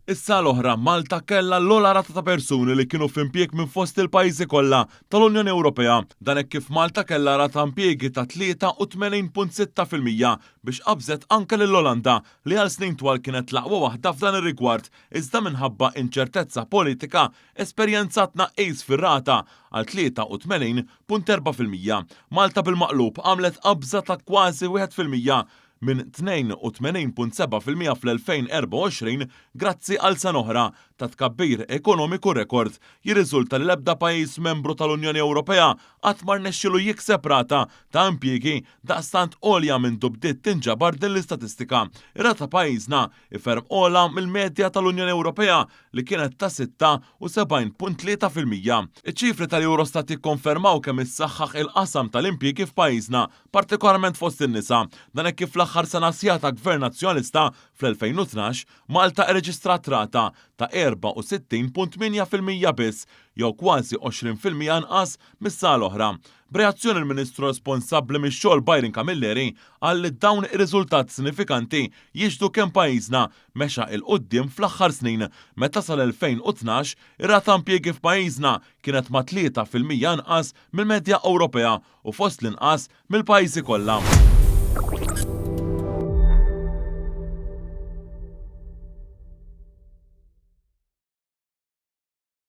Issa l-oħra Malta kellha l-ogħla rata ta' persuni li kienu f'impjieg minn fost il-pajjiżi kollha tal-Unjoni Ewropea. Dan hekk kif Malta kellha rata impjiegi ta' 83.6% biex qabżet anke lill-Olanda li għal snin twal kienet l-aqwa waħda f'dan ir-rigward iżda minħabba inċertezza politika esperjenzat tnaqqis fir-rata għal 83.4%. Malta bil-maqlub għamlet qabża ta' kważi 1% minn 82.7% fl-2024 grazzi għal sena oħra ta' tkabbir ekonomiku rekord. Jirriżulta li l-ebda pajjiż membru tal-Unjoni Ewropea qatt ma rnexxielu jikseb rata ta' impjiegi daqstant għolja minn bdiet tinġabar din l-istatistika. Ir-rata pajjiżna iferm ogħla mill-medja tal-Unjoni Ewropea li kienet ta' 76.3%. Iċ-ċifri tal-Eurostat jikkonfermaw kemm issaħħaħ il-qasam tal-impjiegi f'pajjiżna, partikolarment fost in-nisa. Dan hekk kif l-aħħar sena sħiħa Gvern Nazzjonalista fl-2012 Malta rreġistrat rata ta' 64.8% biss, jew kważi 20% inqas mis-sena l-oħra. B'reazzjoni l-Ministru responsabbli mix-xogħol Byron Camilleri qal li dawn ir-riżultati sinifikanti jiġdu kemm pajjiżna mexa il quddiem fl-aħħar snin. Meta sal-2012 ir-rata impjiegi f'pajjiżna kienet ma' 3% inqas mill-medja Ewropea u fost l-inqas mill-pajjiżi kollha.